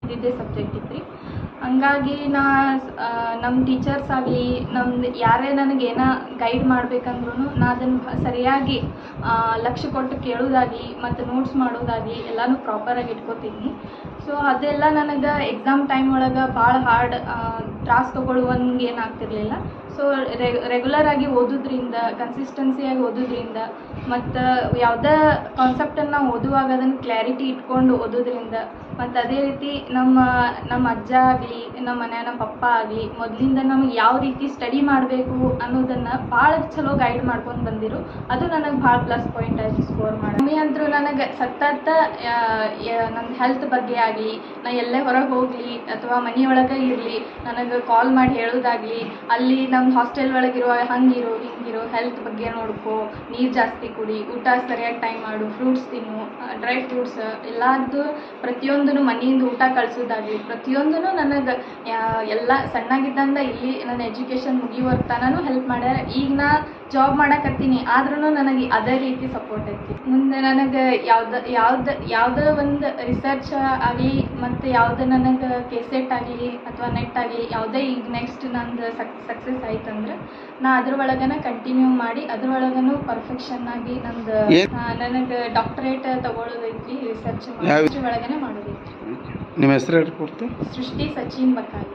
ಇದ್ದಿದ್ದೇ ಸಬ್ಜೆಕ್ಟ್ ಇತ್ತು ರೀ. ಹಂಗಾಗಿ ನಮ್ಮ ಟೀಚರ್ಸ್ ಆಗಲಿ ನಮ್ದು ಯಾರೇ ನನಗೇನೋ ಗೈಡ್ ಮಾಡ್ಬೇಕಂದ್ರೂ ನಾ ಅದನ್ನು ಸರಿಯಾಗಿ ಲಕ್ಷ್ಯ ಕೊಟ್ಟು ಕೇಳೋದಾಗಲಿ ಮತ್ತು ನೋಟ್ಸ್ ಮಾಡೋದಾಗಲಿ ಎಲ್ಲನೂ ಪ್ರಾಪರಾಗಿ ಇಟ್ಕೋತೀನಿ. ಸೊ ಅದೆಲ್ಲ ನನಗೆ ಎಕ್ಸಾಮ್ ಟೈಮ್ ಒಳಗೆ ಭಾಳ ಹಾರ್ಡ್ ತ್ರಾಸು ತೊಗೊಳ್ಳುವಂಗೆ ಏನಾಗ್ತಿರ್ಲಿಲ್ಲ. ಸೊ ರೆಗ್ಯುಲರ್ ಆಗಿ ಓದೋದ್ರಿಂದ, ಕನ್ಸಿಸ್ಟೆನ್ಸಿಯಾಗಿ ಓದೋದ್ರಿಂದ ಮತ್ತು ಯಾವುದೇ ಕಾನ್ಸೆಪ್ಟನ್ನು ನಾವು ಓದುವಾಗ ಅದನ್ನು ಕ್ಲಾರಿಟಿ ಇಟ್ಕೊಂಡು ಓದೋದ್ರಿಂದ, ಮತ್ತು ಅದೇ ರೀತಿ ನಮ್ಮ ಅಜ್ಜ ಆಗಲಿ, ನಮ್ಮ ಮನ್ಯಾಗ ನಮ್ಮ ಪಪ್ಪ ಆಗಲಿ ಮೊದಲಿಂದ ನಮಗೆ ಯಾವ ರೀತಿ ಸ್ಟಡಿ ಮಾಡಬೇಕು ಅನ್ನೋದನ್ನು ಭಾಳ ಚಲೋ ಗೈಡ್ ಮಾಡ್ಕೊಂಡು ಬಂದಿರು. ಅದು ನನಗೆ ಭಾಳ ಪ್ಲಸ್ ಪಾಯಿಂಟ್ ಆಗಿ ಸ್ಕೋರ್ ಮಾಡಿ. ಮಮ್ಮಿ ಅಂತೂ ನನಗೆ ಸತತ ನನ್ನ ಹೆಲ್ತ್ ಬಗ್ಗೆ ಆಗಲಿ, ನಾ ಎಲ್ಲೇ ಹೊರಗೆ ಹೋಗಲಿ ಅಥವಾ ಮನೆಯೊಳಗೆ ಇರಲಿ ನನಗೆ ಕಾಲ್ ಮಾಡಿ ಹೇಳೋದಾಗಲಿ, ಅಲ್ಲಿ ನಮ್ಮ ಹಾಸ್ಟೆಲ್ ಒಳಗಿರುವಾಗ ಹಂಗಿರು ಹಿಂಗಿರು, ಹೆಲ್ತ್ ಬಗ್ಗೆ ನೋಡ್ಕೋ, ನೀರು ಜಾಸ್ತಿ ಕುಡಿ, ಊಟ ಸರಿಯಾಗಿ ಟೈಮ್ ಮಾಡು, ಫ್ರೂಟ್ಸ್ ತಿನ್ನು, ಡ್ರೈ ಫ್ರೂಟ್ಸ್ ಎಲ್ಲದ್ದು ಪ್ರತಿಯೊಂದು ಮನೆಯಿಂದ ಊಟ ಕಳಿಸೋದಾಗಲಿ ಪ್ರತಿಯೊಂದೂ ನನಗೆ ಎಲ್ಲ ಸಣ್ಣಾಗಿದ್ದಂದ ಇಲ್ಲಿ ನನ್ನ ಎಜುಕೇಷನ್ ಮುಗಿಯುವ ತನೂ ಹೆಲ್ಪ್ ಮಾಡ್ಯಾರ. ಈಗ ನಾ ಜಾಬ್ ಮಾಡಕತ್ತೀನಿ ಆದ್ರೂ ನನಗೆ ಅದೇ ರೀತಿ ಸಪೋರ್ಟ್ ಐತಿ. ಮುಂದೆ ನನಗೆ ಯಾವುದೇ ಒಂದು ರಿಸರ್ಚ್ ಆಗಲಿ ಮತ್ತು ಯಾವುದೇ ನನಗೆ ಕೆಸೆಟ್ ಆಗಲಿ ಅಥವಾ ನೆಟ್ ಆಗಲಿ ಯಾವುದೇ ಈಗ ನೆಕ್ಸ್ಟ್ ನಂದು ಸಕ್ಸಸ್ ಆಯ್ತಂದ್ರೆ ನಾ ಅದ್ರ ಒಳಗನ ಕಂಟಿನ್ಯೂ ಮಾಡಿ ಅದ್ರೊಳಗೂ ಪರ್ಫೆಕ್ಷನ್ ಆಗಿ ನನಗೆ ಡಾಕ್ಟರೇಟ್ ತಗೊಳ್ಳೋದೈತಿ. ರಿಸರ್ಚ್ ಒಳಗನೆ ಮಾಡೋದೈತಿ. ನಿಮ್ಮ ಹೆಸರು ಹೇಳ್ಕೊಡ್ತು? ಸೃಷ್ಟಿ ಸಚಿನ್ ಬಕಾಲಿ.